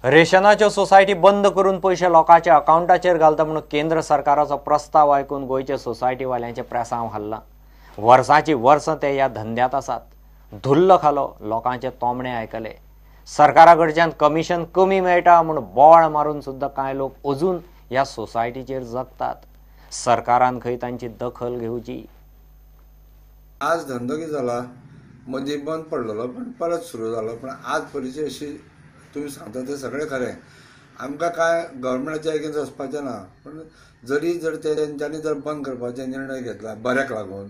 रेशनाच्यो society बंद करून पैसे लोकांच्या अकाउंटाचेर घालता म्हणून केंद्र सरकाराचो प्रस्ताव आयकून गोयचे सोसायटीवाल्यांचे प्रेसांव हल्ला। वर्सांची वर्सां ते ह्या धंद्यात आसात। धुल्ल खालो लोकांचे तोमणे आयकले। सरकाराकडच्यान कमिशन कमी मेळटा म्हणून बोवाळ मारून सुद्धा कांय लोक अजून ह्या सोसायटीचेर जगतात। सरकारान खंय तांची दखल घेवची। आज धंदो कितें जाला मदीं बंद पडलेलो पण परत सुरू जालो। पण आज परिस्थिती अशी तुम्ही सांगता ते सगळें खरें। आमकां काय गव्हर्मेंटाच्या एगेन्स्ट वचपाचें ना, पण जर तेंच्यांनी जर बंद करपाचो निर्णय घेतला बऱ्याक लागून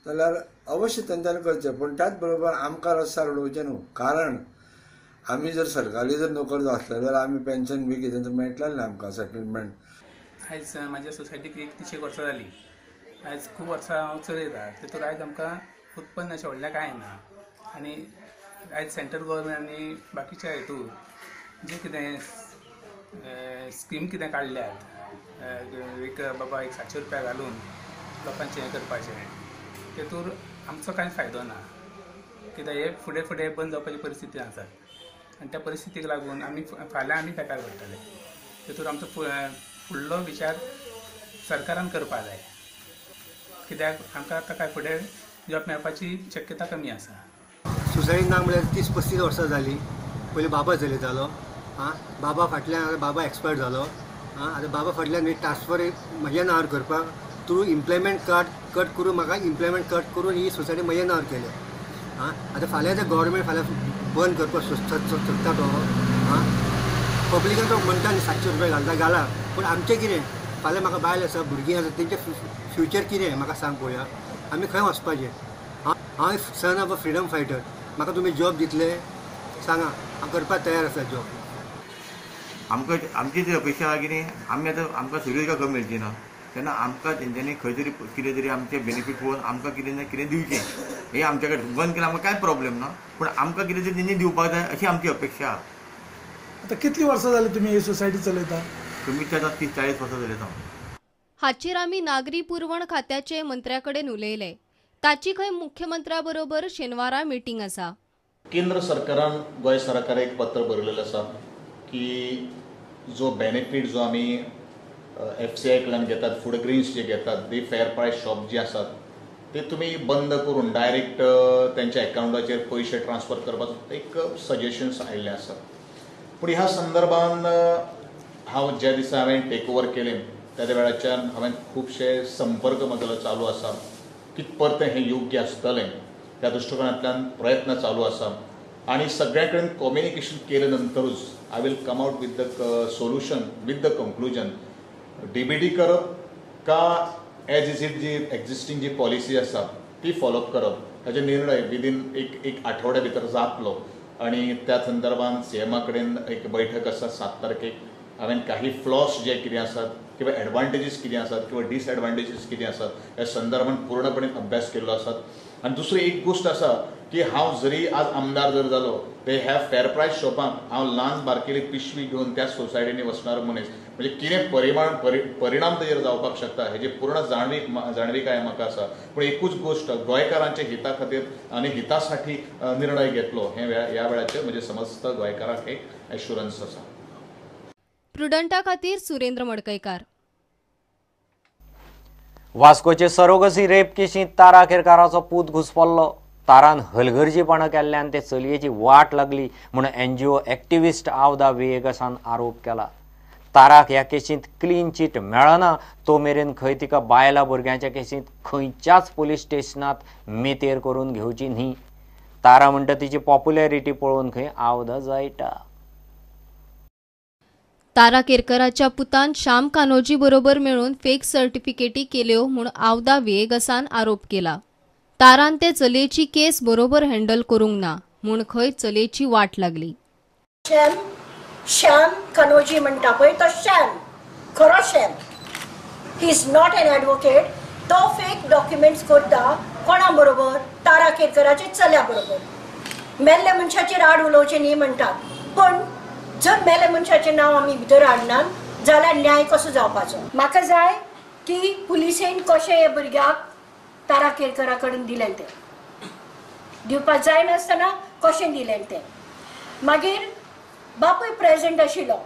जाल्यार अवश्य तेंच्यांनी करचें। पण त्याच बरोबर आमकां रस्त्यार उडोवचें न्हू, कारण आमी जर सरकारी जर नोकर आसले जाल्यार आमी पेन्शन बी कितें तर मेळटलें न्ही आमकां सेटलमेंट। आयज म्हाज्या सोसायटीक 31 वर्सां जाली। आयज खूब वर्सां हांव चलयता, तेतूर आयज आमकां उत्पन्न अशें व्हडलें कांय ना। आनी आयज सेंट्रल गव्हर्मेंट आनी बाकीच्या हेतूर जे कितें स्कीम कितें काडल्यात, एक बाबा 700 रुपया घालून लोकांचें हें करपाचें, तेतूर आमचो कांय फायदो ना। कित्याक हे फुडें फुडें बंद जावपाची परिस्थिती आसात आनी त्या परिस्थितीक लागून फाल्यां आमी बेकार पडटले। तेतूर आमचो फुडलो विचार सरकारान करपा जाय, कित्याक आमकां आतां काय फुडें जॉब मेळपाची शक्यता कमी आसा। सोसायटीन ना म्हळ्यार 30-35 वर्सां जालीं। पयलीं बाबा चलयतालो, बाबा फाटल्यान बाबा एक्सपायर जालो। आतां बाबा फाटल्यान ट्रान्सफर म्हज्या नांवार करपाक थ्रू इम्प्लॉयमेंट कार्ड कट करून म्हाका इम्प्लॉयमेंट कट करून ही सोसायटी म्हज्या नांवार केल्या। आतां फाल्यां जर गव्हर्मेंट फाल्यां बंद करपाक सोदता तो पब्लिकान तो म्हणटा न्ही 700 रुपया घालता घाला, पूण आमचें कितें? फाल्यां म्हाका बायल आसा, भुरगीं आसा, तेंचें फ्युचर कितें म्हाका सांग पळोवया। आमी खंय वचपाचें? हांव son of a freedom fighter. म्हाका तुमी जॉब दितले सांगा, हांव करपाक तयार आसा जॉब। आमची जी अपेक्षा आहा कितें, आमी आतां आमकां सगळी कमी मेळची ना, तेन्ना आमकां तेंच्यांनी खंय तरी कितें तरी आमचे बेनिफीट पळोवन आमकां कितें ना कितें दिवचें। हे आमचे कडेन बंद केल्यार आमकां कांय प्रॉब्लेम ना, पूण आमकां कितें तरी तेंच्यांनी दिवपाक जाय अशी आमची अपेक्षा आहा। आता कितली वर्सां जाली तुमी ही सोसायटी चलयता? कमीत कमी 30-40 वर्सां चलयता। हाचेर आमी नागरी पुरवण खात्याचे मंत्र्या कडेन उलयले। ताची खंय मुख्यमंत्र्या बरोबर शेनवारा मिटींग आसा। केंद्र सरकारान गोंय सरकाराक एक पत्र बरयलेलें आसा की जो बेनिफीट जो आमी FCI कडल्यान घेतात, फूड ग्रेन्स जे घेतात, ते फेअर प्रायस शॉप जे आसात ते तुमी बंद करून डायरेक्ट तेंच्या अकाउंटाचेर पयशे ट्रान्सफर करपाचो एक सजेशन्स आयिल्ले आसा। पूण ह्या संदर्भान हांव ज्या दिसा हांवें टेक ओवर केलें त्या वेळाच्यान हांवें खुबशे संपर्क म्हजो चालू आसा, कितपरतें हें योग्य आसतलें त्या दृश्टिकोनांतल्यान प्रयत्न चालू आसा। आनी सगळ्या कडेन कम्युनिकेशन केले नंतरूच I will come out with the solution with the conclusion. DBD करप का एज इज इट जी एक्झिस्टिंग जी पॉलिसी आसा ती फॉलोअप करप, हाचे निर्णय विदीन एक आठवड्या भितर जातलो। आणि त्या संदर्भान CMA कडेन एक बैठक आसा 7 तारखेक। हांवें काही फ्लॉस जे कितें आसात किंवा एडवांटेजीस कितें आसात किंवा डिसएडवांटेजीस कितें आसात ह्या संदर्भान पूर्णपणे अभ्यास केल्लो आसात। आनी दुसरी एक गोष्ट आसा की हांव जरी आज आमदार जर जालो ते ह्या फेअर प्रायस शॉपाक हांव ल्हान बारकेली पिशवी घेवन त्या सोसायटीनी वचणार मनीस, म्हणजे कितें परिणाम ताजेर जावपाक शकता हेजी पूर्ण जाणविकाय म्हाका आसा। पूण एकूच गोष्ट गोंयकारांच्या हिता खातीर आनी हितासाठी निर्णय घेतलो हे ह्या वेळाचेर म्हणजे समस्त गोंयकारांक एक एश्युरन्स आसा। प्रुडंटा खातीर सुरेंद्र मडकयकार। वास्कोचे सरोगसी रेप केशींत तारा केरकाराचो पूत घुस्पल्लो। तारान हलगर्जीपणां केल्ल्यान ते चलयेची वाट लागली म्हणून NGO एक्टिविस्ट आवदा वेगासान आरोप केला। ताराक ह्या केशींत क्लीन चीट मेळना तो मेरेन खंय तिका बायलां भुरग्यांच्या केशींत खंयच्याच पुलीस स्टेशनांत मेतेर करून घेवची न्ही। तारा म्हणटा तिची पॉप्युलॅरिटी पळोवन खंय आवदा जायटा। तारा केरकराच्या पुतान श्याम कान्होजी बरोबर मेळून फेक सर्टिफिकेटी केल्यो म्हूण आवदा वेगासान आरोप केला। तारान ते चलयेची केस बरोबर हँडल करूंक ना म्हूण खंय चलयेची वाट लागली। श्याम कान्होजी म्हणटा पळय तो श्याम, खरो Shyam. He is not an advocate. तो फेक डॉक्युमेंट्स करता कोणा बरोबर? तारा केरकराच्या चल्या बरोबर। मेल्ल्या मनशाचेर आड उलोवचें न्ही म्हणटात, पण जर मेल्या मनशाचें नांव आमी भितर हाडनात जाल्यार न्याय कसो जावपाचो? म्हाका जाय की पुलिसेन कशें हे भुरग्याक तारा केरकरा कडेन दिलें तें दिवपाक जाय नासतना कशें दिलें तें। मागीर बापूय प्रेझेंट आशिल्लो.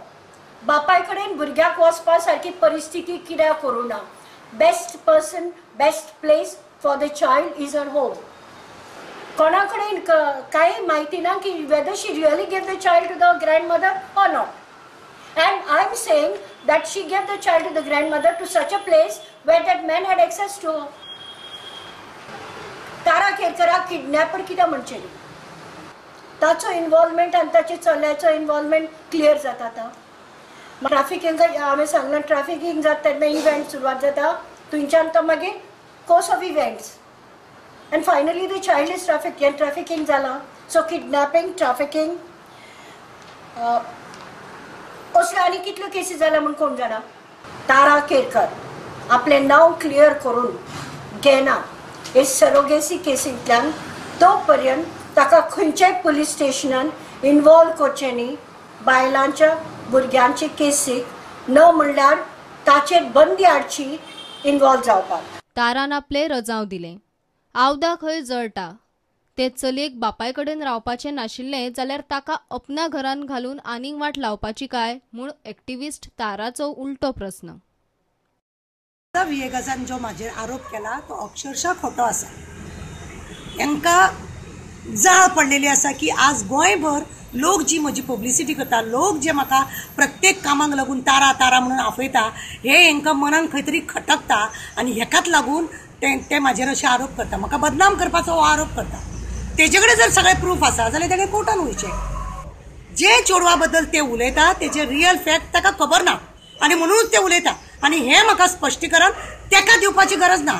बापाय कडेन भुरग्याक वचपा सारकी परिस्थिती कित्याक करूं ना. Best person, best place for the child is her home. कोणा कडेन काही माहिती ना की whether she really gave the child to the grandmother or not. And I'm saying that she gave the child to the grandmother to such a place where that man had access to her. Tara केरकराक kidnapper कित्याक म्हणचें ताचो involvement आनी ताचे चल्याचो involvement clear जाता. आतां trafficking हांवें सांगलां ट्रॅफिकींग जाता तेन्ना इव्हेंट सुरवात जाता थंयच्यान तो मागीर course of events and finally the child is trafficking zala. So kidnapping, trafficking, असले आनी कितल्यो केसीस जाला म्हूण कोण जाणा. तारा केरकर आपलें नांव क्लियर करून घेना हे सरोगेसी केसींतल्यान तो पर्यंत ताका खंयच्याय पुलीस स्टेशनान इन्वॉल्व करचें न्ही. बायलांच्या भुरग्यांचे केसीक न म्हणल्यार ताचेर बंदी हाडची इन्वॉल्व जावपाक. तारान आपले रजाव दिले. आवदा खंय जळटा. ते चलयेक बापाय कडेन रावपाचें नाशिल्लें जाल्यार ताका अपना घरान घालून आनीक वाट लावपाची काय म्हूण एक्टिव्हिस्ट ताराचो उलटो प्रस्न. विएगासान जो म्हाजेर आरोप केला तो अक्षरशः खोटो आसा. हांकां जाळ पडलेली आसा की आज गोंयभर लोक जी म्हजी पब्लिसिटी करता, लोक जे म्हाका प्रत्येक कामाक लागून तारा तारा म्हणून आपयता, हे हांकां मनान खंय तरी खटकता आनी हेकाच लागून ते म्हाजेर अशे आरोप करता. म्हाका बदनाम करपाचो हो आरोप करता. तेजे कडेन जर सगळे प्रूफ आसा जाल्यार तेणें कोर्टान वयचें. जे चेडवा बद्दल ते उलयता तेजे रियल फॅक्ट ताका खबर ना आनी म्हणूनच ते उलयता. आनी हें म्हाका स्पश्टीकरण तेका दिवपाची गरज ना.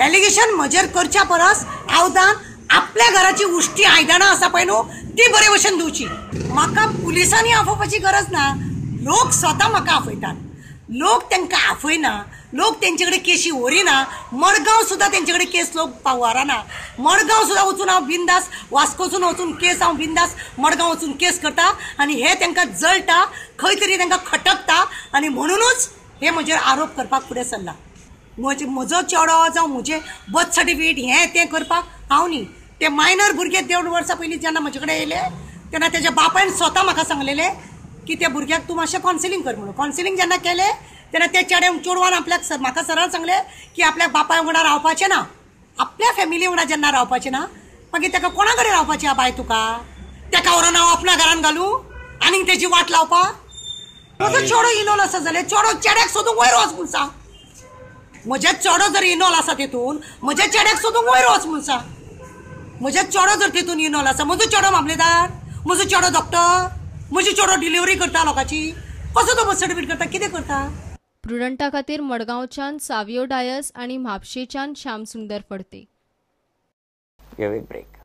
एलिगेशन म्हजेर करच्या परस आवदान आपल्या घराची उश्टी आयदनां आसा पळय न्हू ती बरे भशेन दिवची. म्हाका पुलिसांनी आफोवपाची गरज ना. लोक स्वता म्हाका आफयतात. लोक तांकां आफयना. लोक तेंचे कडेन केशी व्हरिना. मडगांव सुद्दां तेंचे कडेन केस लोक व्हरना. मडगांव सुद्दां वचून हांव बिंदास वास्कोसून वचून केस हांव बिंदास मडगांव वचून केस करता आनी हे तांकां जळटा, खंय तरी तांकां खटकता आनी म्हणूनच हे म्हजेर आरोप करपाक फुडें सरला. म्हजो चेडो जावं म्हजें बर्थ सर्टिफिकेट हें तें करपाक हांव न्ही. ते मायनर भुरगे 1.5 वर्सां पयलीं जेन्ना म्हजे कडेन येयले तेन्ना तेज्या बापायन स्वता म्हाका सांगलेलें की त्या भुरग्याक तूं मातशें कावन्सिलींग कर म्हणून. कावन्सिलींग जेन्ना केलें तेन्ना ते चेडवान आपल्याक म्हाका सरळ सांगलें की आपल्या बापाय वांगडा रावपाचें ना. आपल्या फॅमिली वांगडा जेन्ना रावपाचें ना मागीर ताका कोणा कडेन रावपाचें बाय तुका. ताका व्हरोन हांव आपल्या घरान घालूं आनीक तेजी वाट लावपाक. म्हजो चेडो इनवॉल्व आसा जाल्यार चेडो चेड्याक सोदूंक वयर वच म्हूण सांग. म्हजे चेडो जर इनवॉल्व आसा तेतून म्हज्या चेड्याक सोदूंक वयर वच म्हूण सांग. म्हजे चेडो जर तेतून इनवॉल्व आसा, म्हजो चेडो मामलेदार, म्हजो चेडो डॉक्टर, म्हजो चेडो डिलिव्हरी करता लोकांची, कसो तो बर्थ सर्टिफिकेट करता, कितें करता. प्रुडंटा खातीर मडगांवच्यान सावियो डायस आनी म्हापशेच्यान श्याम सुंदर फडते. Give it break.